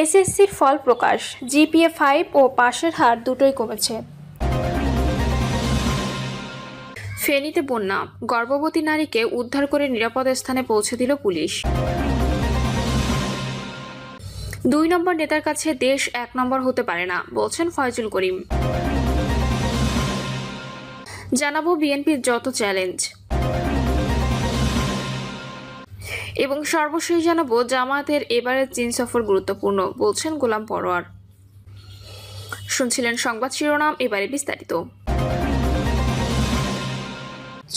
এসএসসির ফল প্রকাশ, জিপিএ 5 ও পাশের হার দুটোই কমেছে। ফেনীতে বন্যা, গর্ভবতী নারীকে উদ্ধার করে নিরাপদ স্থানে পৌঁছে দিল পুলিশ। 2 নম্বর নেতার কাছে দেশ 1 নম্বর হতে পারে না, বলছেন ফয়জুল করিম। জানাবো বিএনপির যত চ্যালেঞ্জ, এবং সর্বশেষ জানাবো জামায়াতের এবারের চীন সফর গুরুত্বপূর্ণ, বলছেন গোলাম পরোয়ার। শুনছিলেন সংবাদ শিরোনাম, এবারে বিস্তারিত।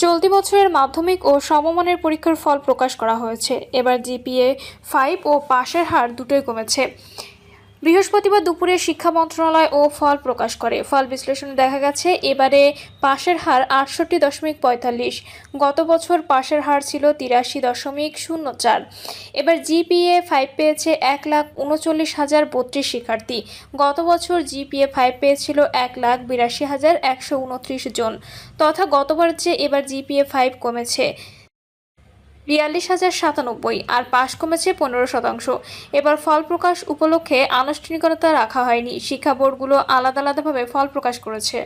চলতি বছরের মাধ্যমিক ও সমমানের পরীক্ষার ফল প্রকাশ করা হয়েছে। এবার জিপিএ 5 ও পাশের হার দুটোই কমেছে। বৃহস্পতিবার দুপুরে শিক্ষা মন্ত্রণালয় ও ফল প্রকাশ করে। ফল বিশ্লেষণে দেখা গেছে এবারে পাশের হার 68.45। গত বছর পাশের হার ছিল 83.04। এবার জিপিএ 5 পেয়েছে 1,39,032 শিক্ষার্থী। গত বছর জিপিএ 5 পেয়েছিল 1,82,129 জন, তথা গতবারের চেয়ে এবার জিপিএ 5 কমেছে 42,097 আর পাশ কমেছে 15%। এবার ফল প্রকাশ উপলক্ষে আনুষ্ঠানিকতা রাখা হয়নি। শিক্ষা বোর্ডগুলো আলাদাভাবে ফল প্রকাশ করেছে।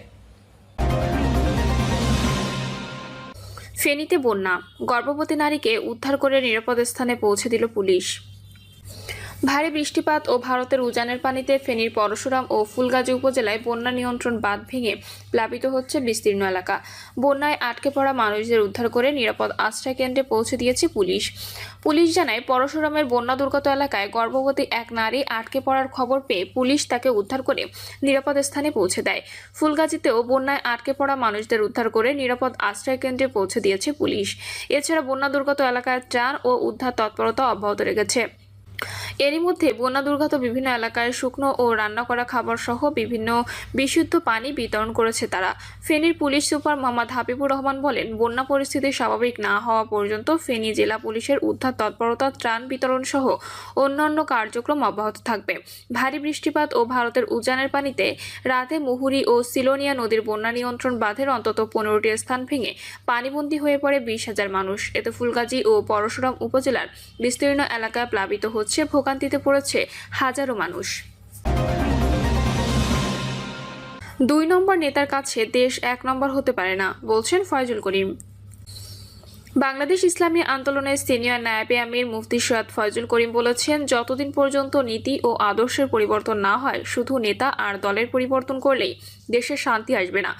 ফেনীতে বন্যা, গর্ভবতী নারীকে উদ্ধার করে নিরাপদ স্থানে পৌঁছে দিল পুলিশ। ভারী বৃষ্টিপাত ও ভারতের উজানের পানিতে ফেনীর পরশুরাম ও ফুলগাজী উপজেলায় বন্যা নিয়ন্ত্রণ বাঁধ ভেঙে প্লাবিত হচ্ছে বিস্তীর্ণ এলাকা। বন্যায় আটকে পড়া মানুষদের উদ্ধার করে নিরাপদ আশ্রয় কেন্দ্রে পৌঁছে দিয়েছে পুলিশ। পুলিশ জানায়, পরশুরামের বন্যা দুর্গত এলাকায় গর্ভবতী এক নারী আটকে পড়ার খবর পেয়ে পুলিশ তাকে উদ্ধার করে নিরাপদ স্থানে পৌঁছে দেয়। ফুলগাজীতেও বন্যায় আটকে পড়া মানুষদের উদ্ধার করে নিরাপদ আশ্রয় কেন্দ্রে পৌঁছে দিয়েছে পুলিশ। এছাড়া বন্যা দুর্গত এলাকায় ত্রাণ ও উদ্ধার তৎপরতা অব্যাহত রেখেছে। এরই মধ্যে বন্যা দুর্গত বিভিন্ন এলাকায় শুকনো ও রান্না করা খাবার সহ বিভিন্ন বিশুদ্ধ পানি বিতরণ করেছে তারা। ফেনীর পুলিশ সুপার মোহাম্মদ হাবিবুর রহমান বলেন, বন্যা পরিস্থিতি স্বাভাবিক না হওয়া পর্যন্ত ফেনী জেলা পুলিশের উদ্ধার তৎপরতা, ত্রাণ বিতরণ সহ অন্যান্য কার্যক্রম অব্যাহত থাকবে। ভারী বৃষ্টিপাত ও ভারতের উজানের পানিতে রাতে মুহুরী ও সিলোনিয়া নদীর বন্যা নিয়ন্ত্রণ বাঁধের অন্তত 15টি স্থান ভেঙে পানিবন্দী হয়ে পড়ে 20,000 মানুষ। এতে ফুলগাজী ও পরশুরাম উপজেলার বিস্তীর্ণ এলাকায় প্লাবিত হচ্ছে, ভোগান্তিতে পড়েছে হাজারো মানুষ। 2 নম্বর নেতার কাছে দেশ 1 নম্বর হতে পারে না, বলছেন ফয়জুল করিম। বাংলাদেশ ইসলামী আন্দোলনের সিনিয়র নায়েবে আমির মুফতি সৈয়দ ফয়জুল করিম বলেছেন, যতদিন পর্যন্ত নীতি ও আদর্শের পরিবর্তন না হয়, শুধু নেতা আর দলের পরিবর্তন করলেই দেশের শান্তি আসবে না।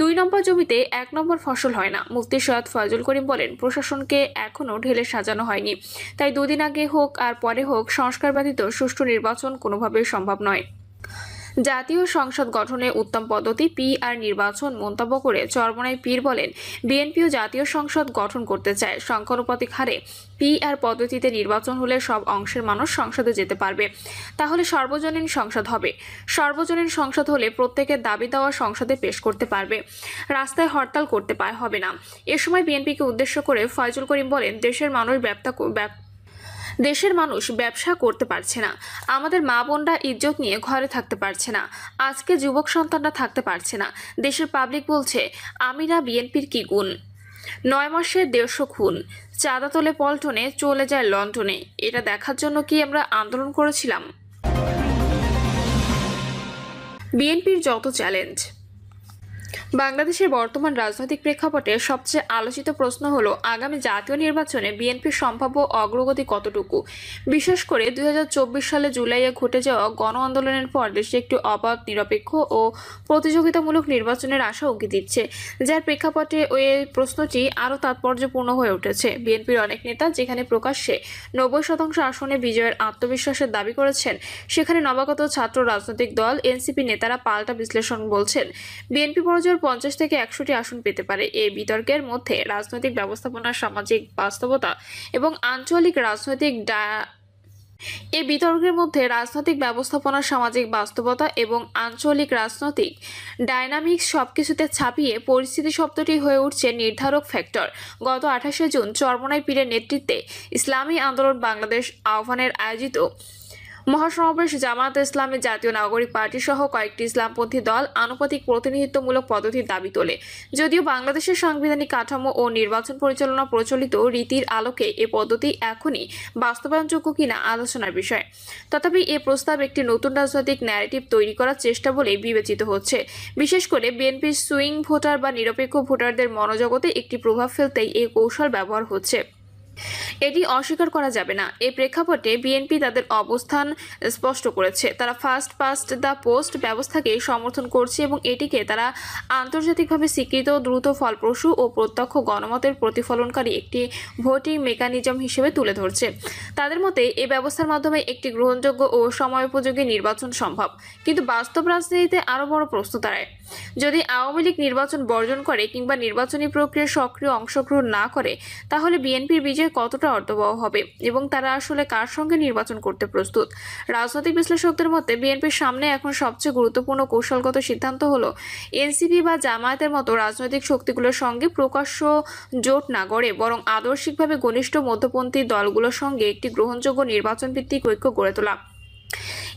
2 নম্বর জমিতে 1 নম্বর ফসল হয় না। মুফতি সৈয়দ ফয়জুল করিম বলেন, প্রশাসনকে এখনও ঢেলে সাজানো হয়নি, তাই 2 দিন আগে হোক আর পরে হোক সংস্কার ব্যতীত সুষ্ঠু নির্বাচন কোনোভাবেই সম্ভব নয়। জাতীয় সংসদ গঠনে উত্তম পদ্ধতি পিআর নির্বাচন মন্তব্য করে চরমোনাই পীর বলেন, বিএনপিও জাতীয় সংসদ গঠন করতে চায়। সংখ্যানুপাতিক হারে পিআর পদ্ধতিতে নির্বাচন হলে সব অংশের মানুষ সংসদে যেতে পারবে, তাহলে সর্বজনীন সংসদ হবে। সর্বজনীন সংসদ হলে প্রত্যেকের দাবি দেওয়া সংসদে পেশ করতে পারবে, রাস্তায় হরতাল করতে হবে না। এ সময় বিএনপিকে উদ্দেশ্য করে ফয়জুল করিম বলেন, দেশের মানুষ ব্যবসা করতে পারছে না, আমাদের মা বোনরা ইজ্জত নিয়ে ঘরে থাকতে পারছে না, আজকে যুবক সন্তানরা থাকতে পারছে না। দেশের পাবলিক বলছে, আমিরা বিএনপির কি গুণ, 9 মাসে 150 খুন, চাঁদা তোলে পল্টনে, চলে যায় লন্ডনে। এটা দেখার জন্য কি আমরা আন্দোলন করেছিলাম? বিএনপির যত চ্যালেঞ্জ। বাংলাদেশের বর্তমান রাজনৈতিক প্রেক্ষাপটে সবচেয়ে আলোচিত প্রশ্ন হলো, আগামী জাতীয় নির্বাচনে বিএনপির সম্ভাব্য অগ্রগতি কতটুকু। বিশেষ করে 2024 সালে জুলাইয়ে ঘটে যাওয়া গণ আন্দোলনের পর দেশে একটি অবাধ, নিরপেক্ষ ও প্রতিযোগিতামূলক নির্বাচনের আশা উকি দিচ্ছে, যার প্রেক্ষাপটে ওই প্রশ্নটি আরও তাৎপর্যপূর্ণ হয়ে উঠেছে। বিএনপির অনেক নেতা যেখানে প্রকাশ্যে 90% আসনে বিজয়ের আত্মবিশ্বাসের দাবি করেছেন, সেখানে নবাগত ছাত্র রাজনৈতিক দল এনসিপি নেতারা পাল্টা বিশ্লেষণ বলছেন, বিএনপি পরাজয়ের 50 থেকে 100টি আসন পেতে পারে। এই বিতর্কের মধ্যে রাজনৈতিক ব্যবস্থাপনা, সামাজিক বাস্তবতা এবং আঞ্চলিক রাজনৈতিক ডায়নামিক্স সবকিছুতে ছাপিয়ে পরিস্থিতি শব্দটি হয়ে উঠছে নির্ধারক ফ্যাক্টর। গত 28শে জুন চরমোনাই পীরের নেতৃত্বে ইসলামী আন্দোলন বাংলাদেশ আহ্বানের আয়োজিত মহাসমাবেশ জামায়াত ইসলামী জাতীয় নাগরিক পার্টি সহ কয়েকটি ইসলামপন্থী দল আনুপাতিক প্রতিনিধিত্বমূলক পদ্ধতির দাবি তোলে। যদিও বাংলাদেশের সাংবিধানিক কাঠামো ও নির্বাচন পরিচালনা প্রচলিত রীতির আলোকে এ পদ্ধতি এখনই বাস্তবায়নযোগ্য কিনা আলোচনার বিষয়, তথাপি এ প্রস্তাব একটি নতুন রাজনৈতিক ন্যারেটিভ তৈরি করার চেষ্টা বলেই বিবেচিত হচ্ছে। বিশেষ করে বিএনপির সুইং ভোটার বা নিরপেক্ষ ভোটারদের মনোজগতে একটি প্রভাব ফেলতেই এই কৌশল ব্যবহার হচ্ছে, এটি অস্বীকার করা যাবে না। এই প্রেক্ষাপটে বিএনপি তাদের অবস্থান স্পষ্ট করেছে। তারা ফার্স্ট পাস্ট দ্য পোস্ট ব্যবস্থাকে সমর্থন করছে এবং এটিকে তারা আন্তর্জাতিকভাবে স্বীকৃত, দ্রুত, ফলপ্রসূ ও প্রত্যক্ষ গণমতের প্রতিফলনকারী একটি ভোটিং মেকানিজম হিসেবে তুলে ধরছে। তাদের মতে এই ব্যবস্থার মাধ্যমে একটি গ্রহণযোগ্য ও সময়োপযোগী নির্বাচন সম্ভব। কিন্তু বাস্তব রাজনীতিতে আরও বড় প্রশ্ন দাঁড়ায়, যদি আওয়ামী লীগ নির্বাচন বর্জন করে কিংবা নির্বাচনী প্রক্রিয়ায় সক্রিয় অংশগ্রহণ না করে, তাহলে বিএনপির বিজয় কতটা অর্থবহ হবে এবং তারা আসলে কার সঙ্গে নির্বাচন করতে প্রস্তুত। রাজনৈতিক বিশ্লেষকদের মতে বিএনপির সামনে এখন সবচেয়ে গুরুত্বপূর্ণ কৌশলগত সিদ্ধান্ত হলো এনসিপি বা জামায়াতের মতো রাজনৈতিক শক্তিগুলোর সঙ্গে প্রকাশ্য জোট না গড়ে বরং আদর্শিকভাবে ঘনিষ্ঠ মধ্যপন্থী দলগুলোর সঙ্গে একটি গ্রহণযোগ্য নির্বাচন ভিত্তিক ঐক্য গড়ে তোলা।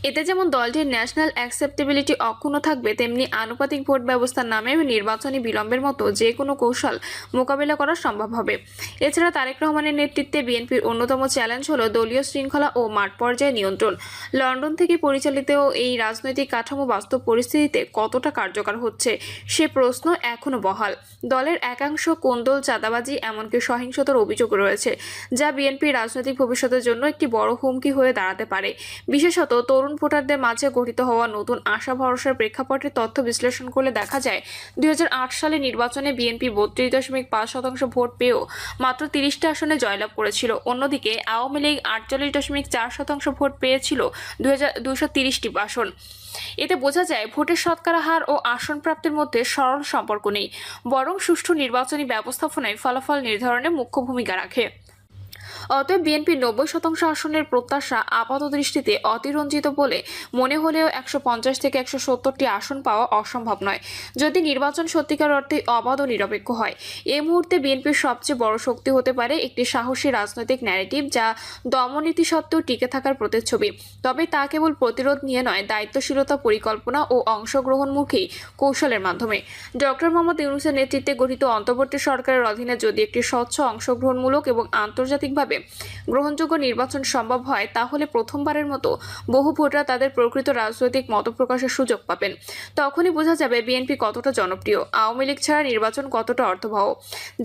এতে যেমন দলটির ন্যাশনাল অ্যাকসেপ্টেবিলিটি অক্ষুণ্ণ থাকবে, তেমনি আনুপাতিক ভোট ব্যবস্থার নামে নির্বাচনী বিলম্বের মতো যে কোনো কৌশল মোকাবিলা করা সম্ভব হবে। এছাড়া তারেক রহমানের নেতৃত্বে বিএনপির অন্যতম চ্যালেঞ্জ হলো দলীয় শৃঙ্খলা ও মাঠ পর্যায়ে নিয়ন্ত্রণ। লন্ডন থেকে পরিচালিত এই রাজনৈতিক কাঠামো বাস্তব পরিস্থিতিতে কতটা কার্যকর হচ্ছে সে প্রশ্ন এখনও বহাল। দলের একাংশ কোন্দল, চাঁদাবাজি, এমনকি সহিংসতার অভিযোগ রয়েছে, যা বিএনপির রাজনৈতিক ভবিষ্যতের জন্য একটি বড় হুমকি হয়ে দাঁড়াতে পারে। বিশেষত তরুণ ভোটারদের মাঝে গঠিত হওয়া নতুন আশা ভরসার প্রেক্ষাপটে তথ্য বিশ্লেষণ করলে দেখা যায় 2008 সালে নির্বাচনে বিএনপি 32.5% ভোট পেয়েও মাত্র 30টি আসনে জয়লাভ করেছিল। অন্যদিকে আওয়ামী লীগ 48.4% ভোট পেয়েছিল 230টি আসন। এতে বোঝা যায় ভোটের শতকরা হার ও আসন প্রাপ্তির মধ্যে সরল সম্পর্ক নেই, বরং সুষ্ঠু নির্বাচনী ব্যবস্থাপনায় ফলাফল নির্ধারণে মুখ্য ভূমিকা রাখে। অতএব বিএনপি 90% আসনের প্রত্যাশা আপাত দৃষ্টিতে অতিরঞ্জিত বলে মনে হলেও 150 থেকে 170টি আসন পাওয়া অসম্ভব নয়, যদি নির্বাচন সত্যিকার অর্থে অবাধ ও নিরপেক্ষ হয়। এই মুহূর্তে বিএনপির সবচেয়ে বড় শক্তি হতে পারে একটি সাহসী রাজনৈতিক ন্যারেটিভ, যা দমননীতি সত্ত্বেও টিকে থাকার প্রতিচ্ছবি। তবে তা কেবল প্রতিরোধ নিয়ে নয়, দায়িত্বশীলতা, পরিকল্পনা ও অংশগ্রহণমুখী কৌশলের মাধ্যমে। ডক্টর মোহাম্মদ ইউনূসের নেতৃত্বে গঠিত অন্তর্বর্তী সরকারের অধীনে যদি একটি স্বচ্ছ, অংশগ্রহণমূলক এবং আন্তর্জাতিকভাবে গ্রহণযোগ্য নির্বাচন সম্ভব হয়, তাহলে প্রথমবারের মতো বহু ভোটার তাদের প্রকৃত রাজনৈতিক মতপ্রকাশের সুযোগ পাবেন। তখনই বোঝা যাবে বিএনপি কতটা জনপ্রিয়, আওয়ামী লীগ ছাড়া নির্বাচন কতটা অর্থবহ,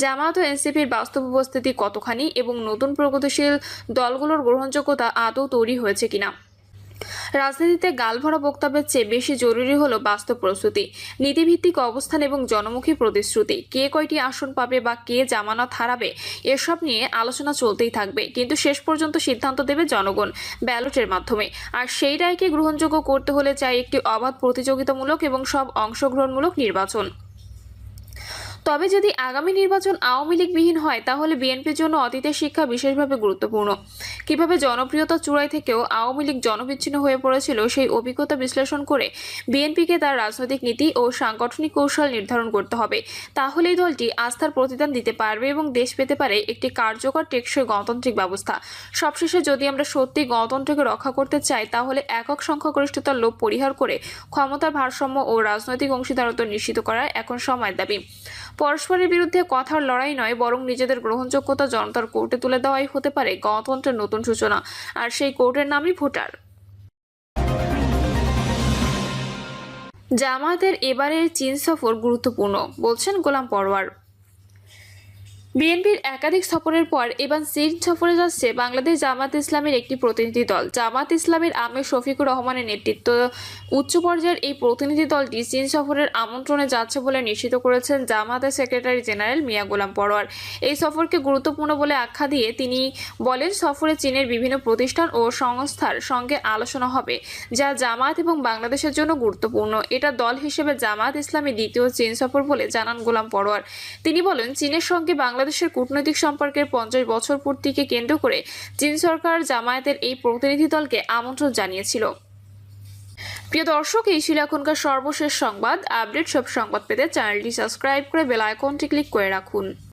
জামায়াত ও এনসিপির বাস্তব উপস্থিতি কতখানি এবং নতুন প্রগতিশীল দলগুলোর গ্রহণযোগ্যতা আদৌ তৈরি হয়েছে কিনা। রাজনীতিতে গালভরা বক্তব্যের চেয়ে বেশি জরুরি হলো বাস্তব প্রস্তুতি, নীতিভিত্তিক অবস্থান এবং জনমুখী প্রতিশ্রুতি। কে কয়টি আসন পাবে বা কে জামানত হারাবে, এসব নিয়ে আলোচনা চলতেই থাকবে, কিন্তু শেষ পর্যন্ত সিদ্ধান্ত দেবে জনগণ ব্যালটের মাধ্যমে। আর সেই রায়কে গ্রহণযোগ্য করতে হলে চাই একটি অবাধ, প্রতিযোগিতামূলক এবং সব অংশগ্রহণমূলক নির্বাচন। তবে যদি আগামী নির্বাচন আওয়ামী লীগবিহীন হয়, তাহলে বিএনপির জন্য অতীতের শিক্ষা বিশেষভাবে গুরুত্বপূর্ণ। কিভাবে জনপ্রিয়তার চূড়ায় থেকেও আওয়ামী লীগ জনবিচ্ছিন্ন হয়ে পড়েছিল, সেই অভিজ্ঞতা বিশ্লেষণ করে বিএনপিকে তার রাজনৈতিক নীতি ও সাংগঠনিক কৌশল নির্ধারণ করতে হবে। তাহলেই দলটি আস্থার প্রতিদান দিতে পারবে এবং দেশ পেতে পারে একটি কার্যকর, টেকসই গণতান্ত্রিক ব্যবস্থা। সবশেষে যদি আমরা সত্যি গণতন্ত্রকে রক্ষা করতে চাই, তাহলে একক সংখ্যাগরিষ্ঠতার লোভ পরিহার করে ক্ষমতার ভারসাম্য ও রাজনৈতিক অংশীদারত্ব নিশ্চিত করার এখন সময়ের দাবি। পরস্পরের বিরুদ্ধে কথার লড়াই নয়, বরং নিজেদের গ্রহণযোগ্যতা জনতার কোর্টে তুলে দেওয়াই হতে পারে গণতন্ত্রের নতুন সূচনা, আর সেই কোর্টের নামই ভোটার। জামায়াতের এবারের চীন সফর গুরুত্বপূর্ণ, বলছেন গোলাম পরওয়ার। বিএনপির একাধিক সফরের পর এবার চীন সফরে যাচ্ছে বাংলাদেশ জামায়াত ইসলামের একটি প্রতিনিধি দল। জামায়াত ইসলামের আমির শফিকুর রহমানের নেতৃত্ব উচ্চ পর্যায়ের এই প্রতিনিধি দলটি চীন সফরের আমন্ত্রণে যাচ্ছে বলে নিশ্চিত করেছেন জামায়াতের সেক্রেটারি জেনারেল মিয়া গোলাম পরওয়ার। এই সফরকে গুরুত্বপূর্ণ বলে আখ্যা দিয়ে তিনি বলেন, সফরে চীনের বিভিন্ন প্রতিষ্ঠান ও সংস্থার সঙ্গে আলোচনা হবে, যা জামায়াত এবং বাংলাদেশের জন্য গুরুত্বপূর্ণ। এটা দল হিসেবে জামায়াত ইসলামের দ্বিতীয় চীন সফর বলে জানান গোলাম পরওয়ার। তিনি বলেন, চীনের সঙ্গে বাংলাদেশের কূটনৈতিক সম্পর্কের 50 বছর পূর্তিকে কেন্দ্র করে চীন সরকার জামায়াতের এই প্রতিনিধি দলকে আমন্ত্রণ জানিয়েছিল। প্রিয় দর্শক, এই ছিল এখনকার সর্বশেষ সংবাদ আপডেট। সব সংবাদ পেতে চ্যানেলটি সাবস্ক্রাইব করে বেল আইকনটি ক্লিক করে রাখুন।